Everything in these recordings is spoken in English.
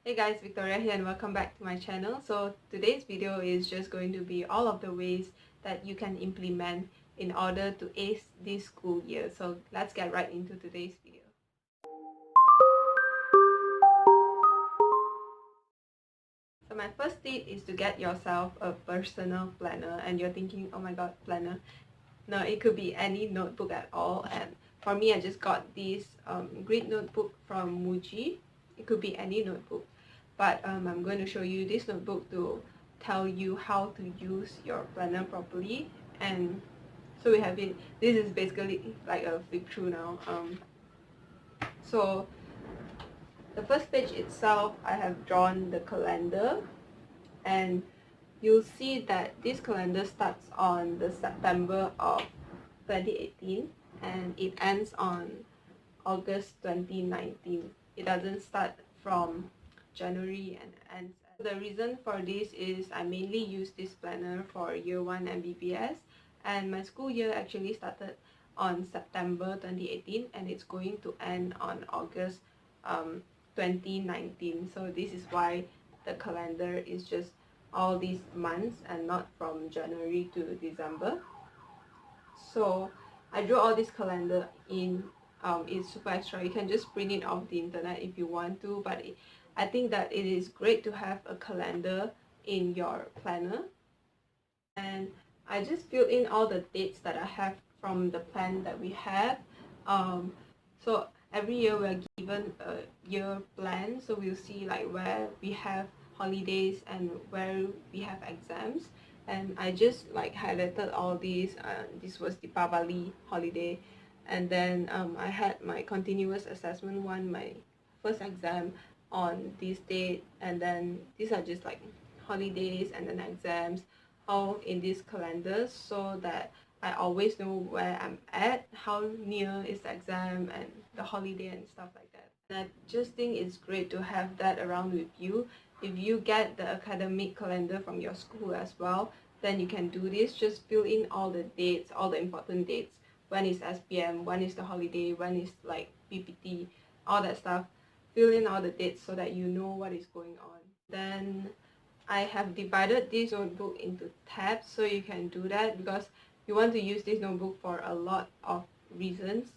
Hey guys, Victoria here and welcome back to my channel. So today's video is just going to be all of the ways that you can implement in order to ace this school year. So let's get right into today's video. So my first tip is to get yourself a personal planner, and you're thinking, oh my god, planner. No, it could be any notebook at all, and for me I just got this grid notebook from Muji. It could be any notebook, but I'm going to show you this notebook to tell you how to use your planner properly. And so we have it. This is basically like a flip through now. So the first page itself, I have drawn the calendar, and you'll see that this calendar starts on the September of 2018 and it ends on August 2019. It doesn't start from January and ends. The reason for this is I mainly use this planner for year 1 MBBS, and my school year actually started on September 2018 and it's going to end on August 2019. So this is why the calendar is just all these months and not from January to December. So I drew all this calendar in. It's super extra. You can just print it off the internet if you want to, but I think that it is great to have a calendar in your planner. And I just filled in all the dates that I have from the plan that we have. So every year we're given a year plan, so we'll see like where we have holidays and where we have exams. And I just like highlighted all these. This was the Deepavali holiday, and then I had my continuous assessment one, my first exam on this date, and then these are just like holidays and then exams all in this calendar, so that I always know where I'm at, how near is the exam and the holiday and stuff like that. And I just think it's great to have that around with you. If you get the academic calendar from your school as well, then you can do this. Just fill in all the dates, all the important dates. When is SPM, when is the holiday, when is like PPT, all that stuff. Fill in all the dates so that you know what is going on. Then I have divided this notebook into tabs, so you can do that because you want to use this notebook for a lot of reasons.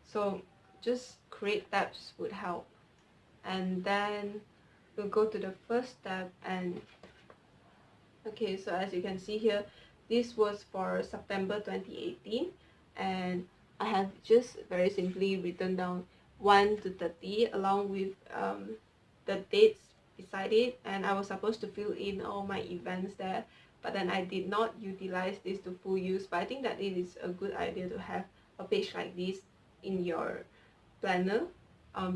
So just create tabs would help. And then we'll go to the first tab, and okay, so as you can see here, this was for September 2018, and I have just very simply written down 1 to 30 along with the dates beside it, and I was supposed to fill in all my events there, but then I did not utilize this to full use. But I think that it is a good idea to have a page like this in your planner,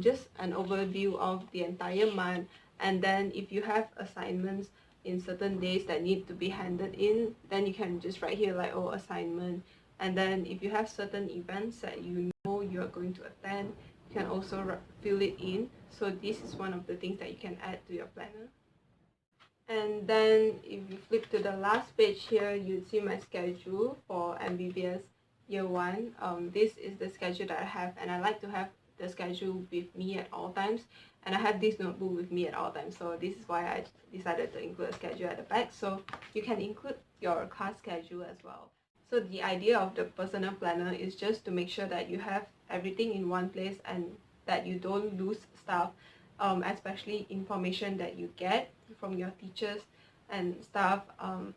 just an overview of the entire month. And then if you have assignments in certain days that need to be handed in, then you can just write here like, oh, assignment. And then if you have certain events that you know you are going to attend, you can also fill it in. So this is one of the things that you can add to your planner. And then if you flip to the last page here, you'd see my schedule for MBBS year 1. This is the schedule that I have, and I like to have the schedule with me at all times, and I have this notebook with me at all times. So this is why I decided to include a schedule at the back, so you can include your class schedule as well. So the idea of the personal planner is just to make sure that you have everything in one place and that you don't lose stuff, especially information that you get from your teachers and stuff,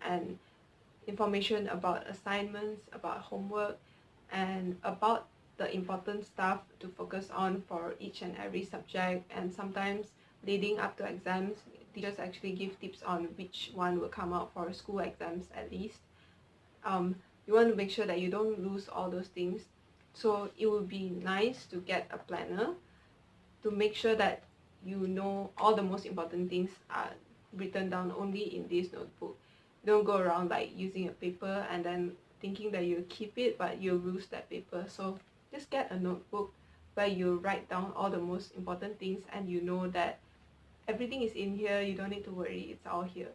and information about assignments, about homework, and about the important stuff to focus on for each and every subject. And sometimes leading up to exams, teachers actually give tips on which one will come out for school exams at least. You want to make sure that you don't lose all those things. So it would be nice to get a planner to make sure that you know all the most important things are written down only in this notebook. Don't go around like using a paper and then thinking that you'll keep it but you'll lose that paper. So just get a notebook where you write down all the most important things and you know that everything is in here. You don't need to worry, it's all here.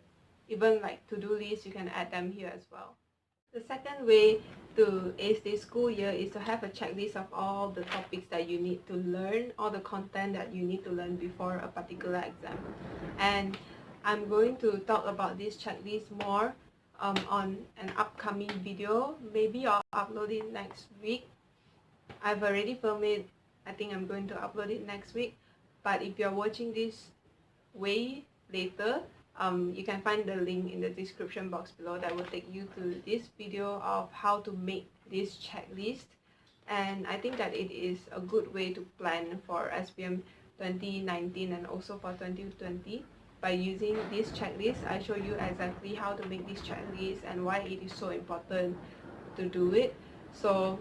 Even like to-do lists, you can add them here as well. The second way to ace this school year is to have a checklist of all the topics that you need to learn, all the content that you need to learn before a particular exam. And I'm going to talk about this checklist more on an upcoming video. Maybe I'll upload it next week. I've already filmed it. I think I'm going to upload it next week. But if you're watching this way later, you can find the link in the description box below that will take you to this video of how to make this checklist. And I think that it is a good way to plan for SPM 2019 and also for 2020. By using this checklist, I show you exactly how to make this checklist and why it is so important to do it. So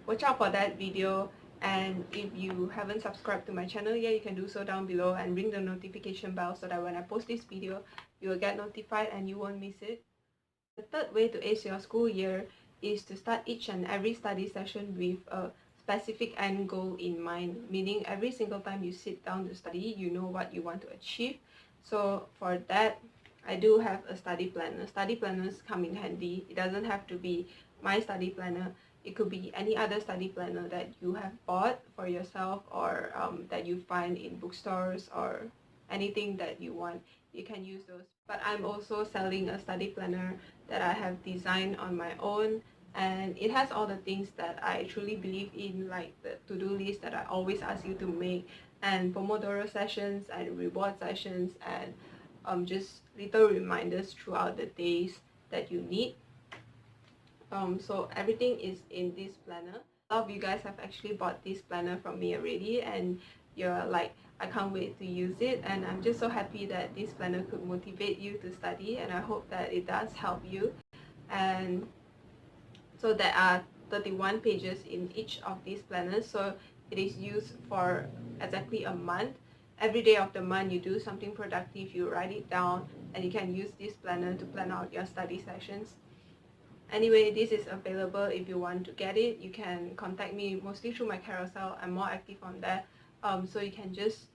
watch out for that video, and if you haven't subscribed to my channel yet, you can do so down below and ring the notification bell so that when I post this video, you will get notified and you won't miss it. The third way to ace your school year is to start each and every study session with a specific end goal in mind, meaning every single time you sit down to study, you know what you want to achieve. So for that, I do have a study planner. Study planners come in handy. It doesn't have to be my study planner. It could be any other study planner that you have bought for yourself, or that you find in bookstores, or anything that you want. You can use those. But I'm also selling a study planner that I have designed on my own, and it has all the things that I truly believe in, like the to-do list that I always ask you to make, and Pomodoro sessions and reward sessions, and just little reminders throughout the days that you need. So everything is in this planner. A lot of you guys have actually bought this planner from me already, and you're like, I can't wait to use it, and I'm just so happy that this planner could motivate you to study, and I hope that it does help you. And so there are 31 pages in each of these planners, so it is used for exactly a month. Every day of the month you do something productive, you write it down, and you can use this planner to plan out your study sessions. Anyway, this is available. If you want to get it, you can contact me mostly through my carousel. I'm more active on there. So you can just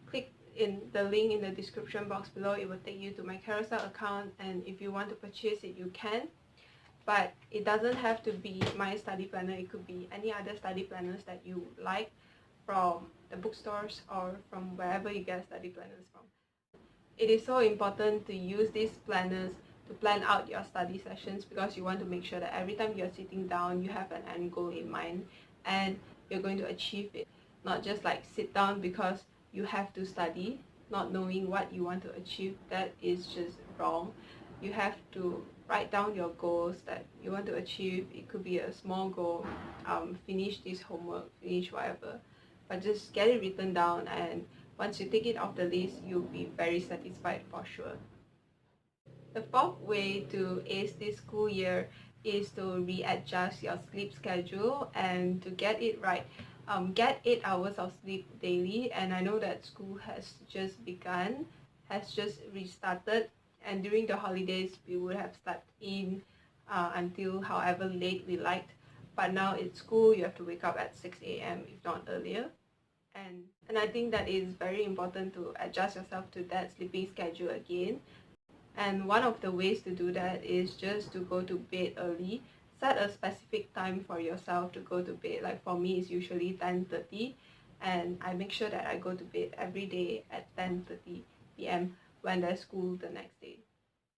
click in the link in the description box below. It will take you to my carousel account, and if you want to purchase it, you can. But it doesn't have to be my study planner. It could be any other study planners that you like from the bookstores or from wherever you get study planners from. It is so important to use these planners to plan out your study sessions, because you want to make sure that every time you're sitting down, you have an end goal in mind and you're going to achieve it. Not just like sit down because you have to study, not knowing what you want to achieve. That is just wrong. You have to write down your goals that you want to achieve. It could be a small goal, finish this homework, finish whatever, but just get it written down, and once you take it off the list, you'll be very satisfied for sure. The fourth way to ace this school year is to readjust your sleep schedule and to get it right. Get 8 hours of sleep daily, and I know that school has just begun, has just restarted, and during the holidays we would have slept in until however late we liked. But now it's school, you have to wake up at 6 a.m. if not earlier. And I think that it's very important to adjust yourself to that sleeping schedule again. And one of the ways to do that is just to go to bed early. Set a specific time for yourself to go to bed. Like for me, it's usually 10:30, and I make sure that I go to bed every day at 10:30 p.m. when there's school the next day.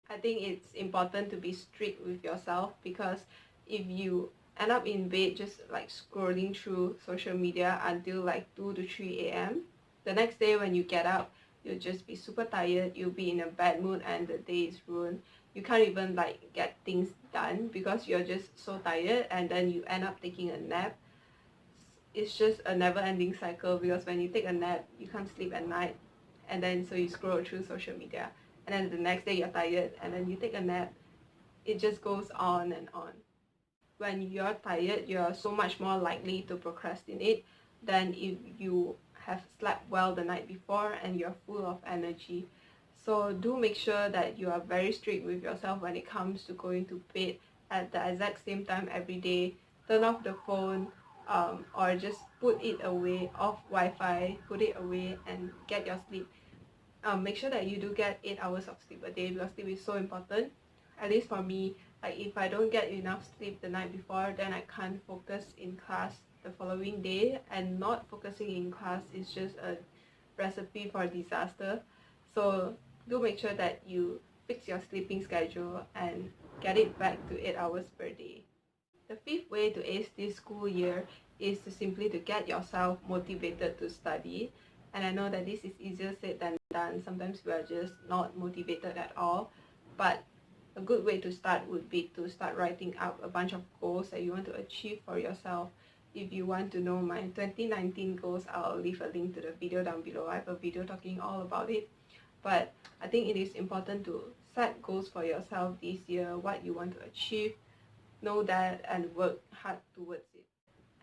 I think it's important to be strict with yourself, because if you end up in bed just like scrolling through social media until like 2 to 3 a.m., the next day when you get up, you'll just be super tired, you'll be in a bad mood, and the day is ruined. You can't even like get things done because you're just so tired, and then you end up taking a nap. It's just a never-ending cycle, because when you take a nap, you can't sleep at night, and then so you scroll through social media, and then the next day you're tired, and then you take a nap. It just goes on and on. When you're tired, you're so much more likely to procrastinate than if you have slept well the night before and you're full of energy. So do make sure that you are very strict with yourself when it comes to going to bed at the exact same time every day. Turn off the phone, or just put it away, off Wi-Fi, put it away and get your sleep. Make sure that you do get 8 hours of sleep a day, because sleep is so important. At least for me, Like if I don't get enough sleep the night before, then I can't focus in class the following day, and not focusing in class is just a recipe for disaster. So do make sure that you fix your sleeping schedule and get it back to 8 hours per day. The fifth way to ace this school year is to simply to get yourself motivated to study. And I know that this is easier said than done. Sometimes we are just not motivated at all. But a good way to start would be to start writing up a bunch of goals that you want to achieve for yourself. If you want to know my 2019 goals, I'll leave a link to the video down below. I have a video talking all about it. But I think it is important to set goals for yourself this year, what you want to achieve, know that, and work hard towards it.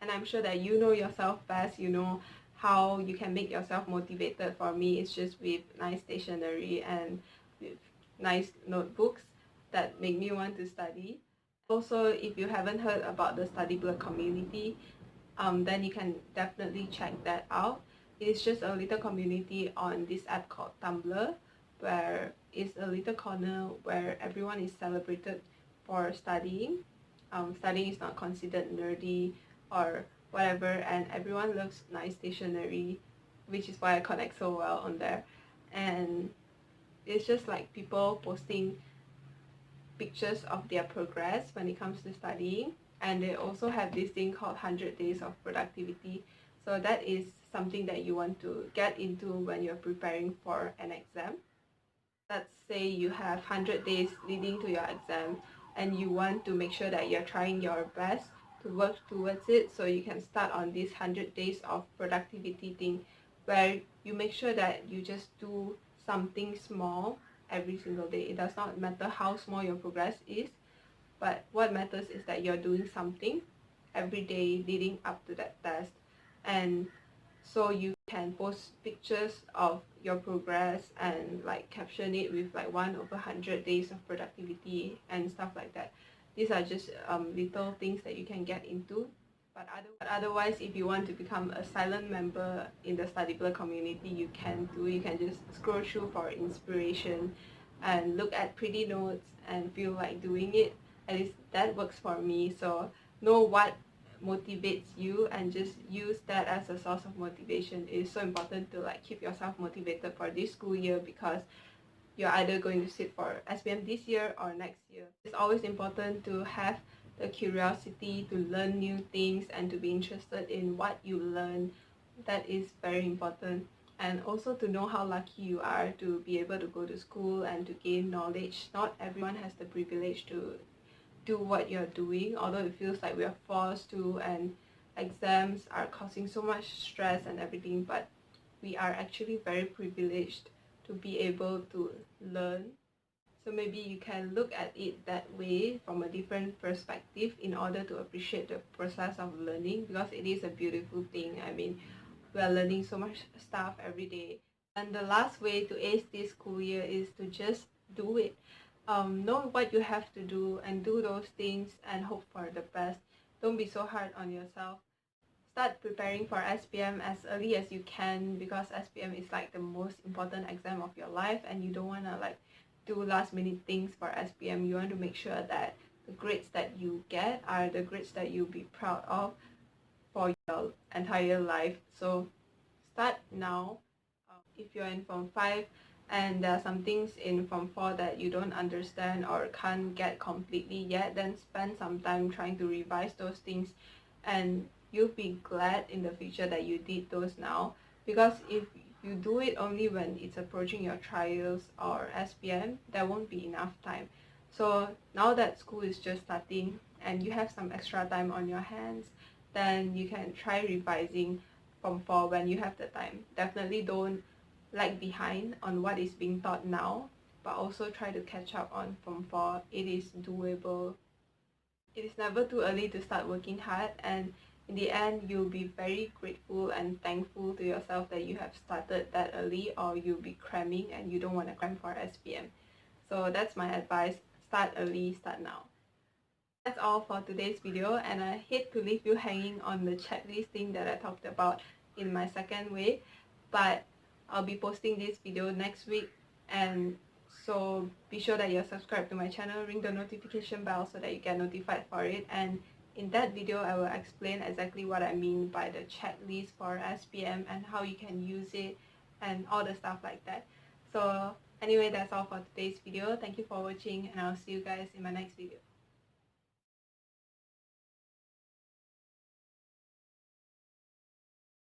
And I'm sure that you know yourself best, you know how you can make yourself motivated. For me, it's just with nice stationery and with nice notebooks that make me want to study. Also, if you haven't heard about the Study Blur community, then you can definitely check that out. It's just a little community on this app called Tumblr, where it's a little corner where everyone is celebrated for studying. Studying is not considered nerdy or whatever, and everyone loves nice stationery, which is why I connect so well on there. And it's just like people posting pictures of their progress when it comes to studying, and they also have this thing called 100 days of productivity. So that is something that you want to get into when you're preparing for an exam. Let's say you have 100 days leading to your exam, and you want to make sure that you're trying your best to work towards it, so you can start on this 100 days of productivity thing, where you make sure that you just do something small every single day. It does not matter how small your progress is, but what matters is that you're doing something every day leading up to that test. And so you can post pictures of your progress and like caption it with like 1/100 days of productivity and stuff like that. These are just little things that you can get into. But otherwise, if you want to become a silent member in the Study Blur community, you can do. You can just scroll through for inspiration and look at pretty notes and feel like doing it. At least that works for me. So know what motivates you and just use that as a source of motivation. It is so important to like keep yourself motivated for this school year, because you're either going to sit for SPM this year or next year. It's always important to have the curiosity to learn new things and to be interested in what you learn. That is very important. And also to know how lucky you are to be able to go to school and to gain knowledge. Not everyone has the privilege to do what you're doing, although it feels like we are forced to, and exams are causing so much stress and everything, but we are actually very privileged to be able to learn. So maybe you can look at it that way, from a different perspective, in order to appreciate the process of learning, because it is a beautiful thing. I mean, we are learning so much stuff every day. And the last way to ace this school year is to just do it. Know what you have to do and do those things and hope for the best. Don't be so hard on yourself. Start preparing for SPM as early as you can, because SPM is like the most important exam of your life, and you don't want to like do last minute things for SPM. You want to make sure that the grades that you get are the grades that you'll be proud of for your entire life. So start now. If you're in Form 5 and there are some things in Form 4 that you don't understand or can't get completely yet, then spend some time trying to revise those things, and you'll be glad in the future that you did those now. Because if you do it only when it's approaching your trials or SPM, there won't be enough time. So now that school is just starting and you have some extra time on your hands, then you can try revising Form 4 when you have the time. Definitely don't lag behind on what is being taught now, but also try to catch up on Form 4. It is doable. It is never too early to start working hard, and in the end, you'll be very grateful and thankful to yourself that you have started that early, or you'll be cramming and you don't want to cram for SPM. So that's my advice. Start early, start now. That's all for today's video, and I hate to leave you hanging on the checklist thing that I talked about in my second way, but I'll be posting this video next week, and So be sure that you're subscribed to my channel, ring the notification bell so that you get notified for it. And in that video, I will explain exactly what I mean by the checklist for SPM and how you can use it and all the stuff like that. So anyway, that's all for today's video. Thank you for watching, and I'll see you guys in my next video.